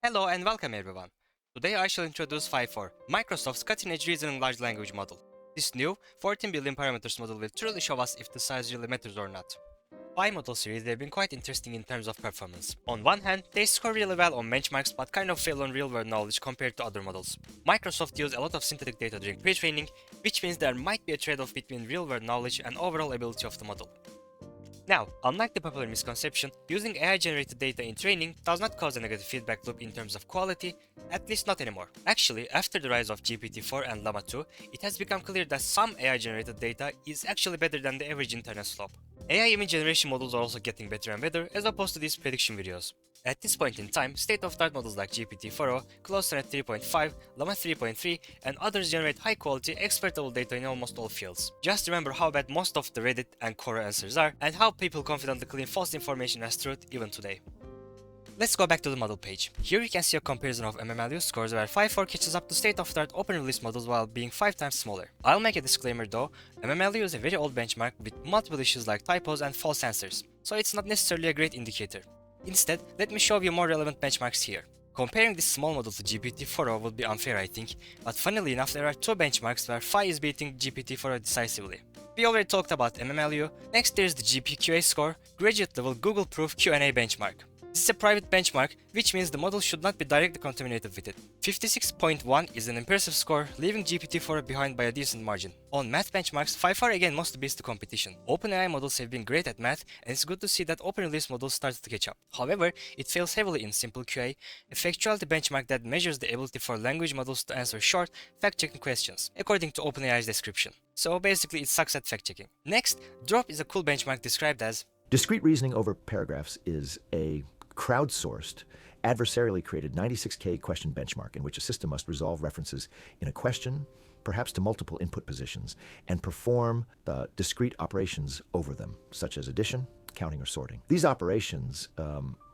Hello and welcome everyone. Today I shall introduce Phi-4, Microsoft's cutting-edge reasoning large language model. This new 14 billion parameters model will truly show us if the size really matters or not. Phi model series have been quite interesting in terms of performance. On one hand, they score really well on benchmarks but kind of fail on real-world knowledge compared to other models. Microsoft used a lot of synthetic data during pre-training, which means there might be a trade-off between real-world knowledge and overall ability of the model. Now, unlike the popular misconception, using AI-generated data in training does not cause a negative feedback loop in terms of quality, at least not anymore. Actually, after the rise of GPT-4 and Llama 2, it has become clear that some AI-generated data is actually better than the average internet slope. AI image generation models are also getting better and better as opposed to these prediction videos. At this point in time, state-of-the-art models like GPT-4o, Closer 3.5, Llama 3.3, and others generate high-quality, expert-level data in almost all fields. Just remember how bad most of the Reddit and Quora answers are, and how people confidently claim false information as truth even today. Let's go back to the model page. Here you can see a comparison of MMLU scores where Phi-4 catches up to state-of-the-art open-release models while being 5 times smaller. I'll make a disclaimer though, MMLU is a very old benchmark with multiple issues like typos and false answers, so it's not necessarily a great indicator. Instead, let me show you more relevant benchmarks here. Comparing this small model to GPT-4o would be unfair I think, but funnily enough there are two benchmarks where Phi is beating GPT-4o decisively. We already talked about MMLU, next there's the GPQA score, graduate level Google Proof Q&A benchmark. This is a private benchmark, which means the model should not be directly contaminated with it. 56.1 is an impressive score, leaving GPT-4 behind by a decent margin. On math benchmarks, Phi-4 again mostly beats the competition. OpenAI models have been great at math, and it's good to see that open-release models started to catch up. However, it fails heavily in simple QA, a factuality benchmark that measures the ability for language models to answer short, fact-checking questions, according to OpenAI's description. So basically, it sucks at fact-checking. Next, DROP is a cool benchmark described as Discrete reasoning over paragraphs is a crowdsourced, adversarially created 96K question benchmark in which a system must resolve references in a question, perhaps to multiple input positions, and perform discrete operations over them, such as addition, counting, or sorting. These operations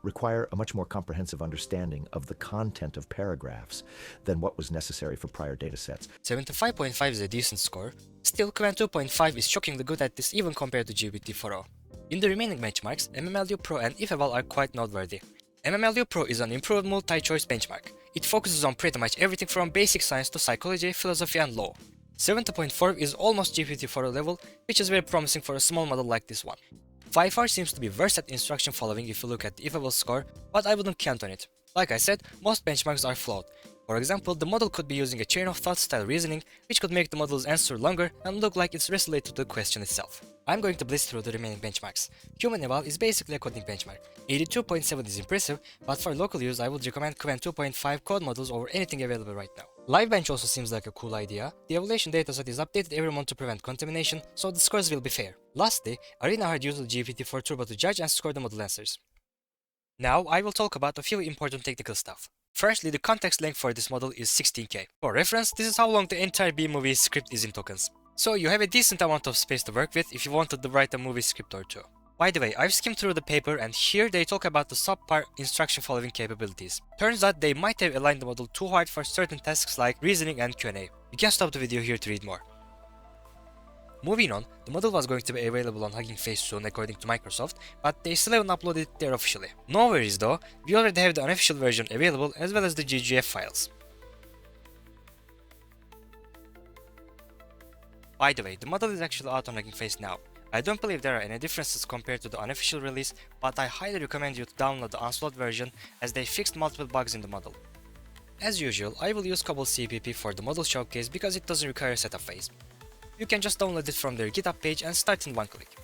require a much more comprehensive understanding of the content of paragraphs than what was necessary for prior data sets. 75.5 is a decent score. Still, Command 2.5 is shockingly good at this even compared to GPT-4o. In the remaining benchmarks, MMLU Pro and IfEval are quite noteworthy. MMLU Pro is an improved multi-choice benchmark. It focuses on pretty much everything from basic science to psychology, philosophy, and law. 70.4 is almost GPT-4o level, which is very promising for a small model like this one. Phi-4 seems to be worse at instruction following if you look at the IfEval score, but I wouldn't count on it. Like I said, most benchmarks are flawed. For example, the model could be using a chain of thought style reasoning, which could make the model's answer longer and look like it's related to the question itself. I'm going to blitz through the remaining benchmarks. Human Eval is basically a coding benchmark. 82.7 is impressive, but for local use I would recommend Command 2.5 code models over anything available right now. LiveBench also seems like a cool idea. The evaluation dataset is updated every month to prevent contamination, so the scores will be fair. Lastly, Arena had used GPT-4 Turbo to judge and score the model answers. Now I will talk about a few important technical stuff. Firstly, the context length for this model is 16K. For reference, this is how long the entire B-movie script is in tokens. So you have a decent amount of space to work with if you wanted to write a movie script or two. By the way, I've skimmed through the paper and here they talk about the subpar instruction following capabilities. Turns out they might have aligned the model too hard for certain tasks like reasoning and Q&A. You can stop the video here to read more. Moving on, the model was going to be available on Hugging Face soon according to Microsoft, but they still haven't uploaded it there officially. No worries though, we already have the unofficial version available as well as the GGF files. By the way, the model is actually out on Hugging Face now. I don't believe there are any differences compared to the unofficial release, but I highly recommend you to download the unslot version as they fixed multiple bugs in the model. As usual, I will use Cobol CPP for the model showcase because it doesn't require a setup phase. You can just download it from their GitHub page and start in one click.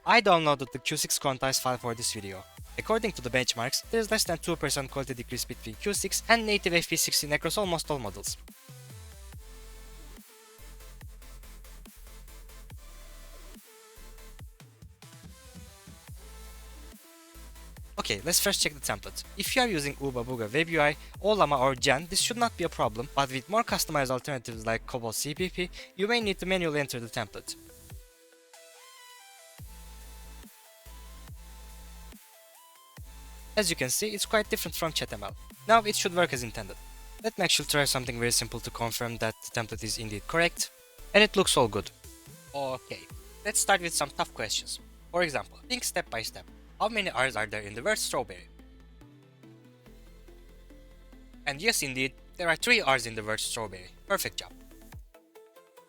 I downloaded the Q6 quantized file for this video. According to the benchmarks, there is less than 2% quality decrease between Q6 and native FP16 across almost all models. Okay, let's first check the template. If you are using Uba Buga WebUI, Llama or Gen, this should not be a problem, but with more customized alternatives like Cobol CPP, you may need to manually enter the template. As you can see, it's quite different from ChatML. Now it should work as intended. Let me actually try something very simple to confirm that the template is indeed correct, and it looks all good. Okay, let's start with some tough questions. For example, think step by step. How many R's are there in the word strawberry? And yes, indeed, there are 3 R's in the word strawberry. Perfect job.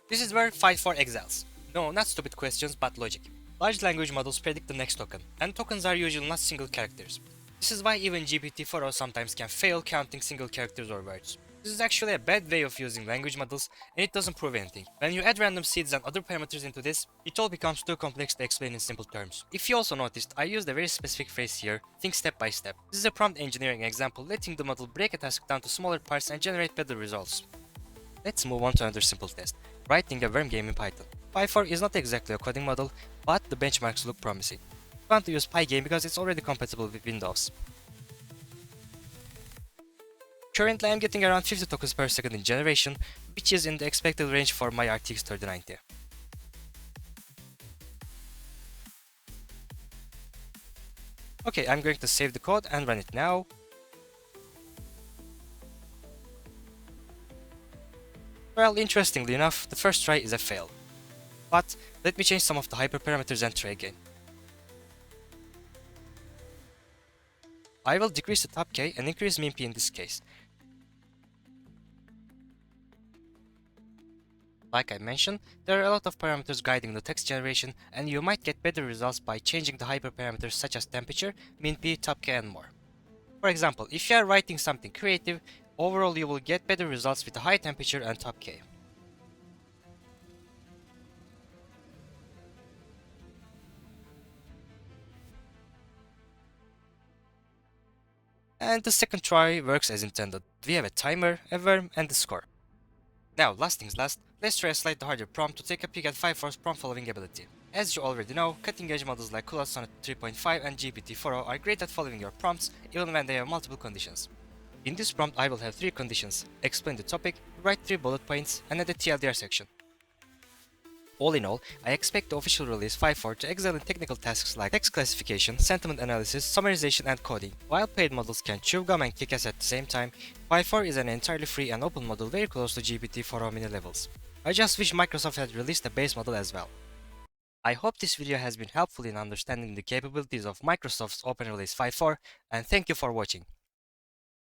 This is where Phi-4 excels. No, not stupid questions, but logic. Large language models predict the next token, and tokens are usually not single characters. This is why even GPT-4o sometimes can fail counting single characters or words. This is actually a bad way of using language models, and it doesn't prove anything. When you add random seeds and other parameters into this, it all becomes too complex to explain in simple terms. If you also noticed, I used a very specific phrase here, think step by step. This is a prompt engineering example, letting the model break a task down to smaller parts and generate better results. Let's move on to another simple test, writing a worm game in Python. Phi-4 is not exactly a coding model, but the benchmarks look promising. I want to use Pygame because it's already compatible with Windows. Currently I'm getting around 50 tokens per second in generation, which is in the expected range for my RTX 3090. Okay, I'm going to save the code and run it now. Well, interestingly enough, the first try is a fail. But let me change some of the hyperparameters and try again. I will decrease the top k and increase min p in this case. Like I mentioned, there are a lot of parameters guiding the text generation, and you might get better results by changing the hyperparameters such as temperature, min p, top k and more. For example, if you are writing something creative, overall you will get better results with a high temperature and top k. And the second try works as intended. We have a timer, a worm, and a score. Now, last things last, let's try a slightly harder prompt to take a peek at Phi-4's prompt following ability. As you already know, cutting-edge models like CUDA Sonnet 3.5 and GPT-4o are great at following your prompts, even when they have multiple conditions. In this prompt, I will have 3 conditions: explain the topic, write 3 bullet points, and add a TLDR section. All in all, I expect the official release Phi-4 to excel in technical tasks like text classification, sentiment analysis, summarization, and coding. While paid models can chew gum and kick ass at the same time, Phi-4 is an entirely free and open model very close to GPT-4o mini levels. I just wish Microsoft had released a base model as well. I hope this video has been helpful in understanding the capabilities of Microsoft's open release Phi-4, and thank you for watching.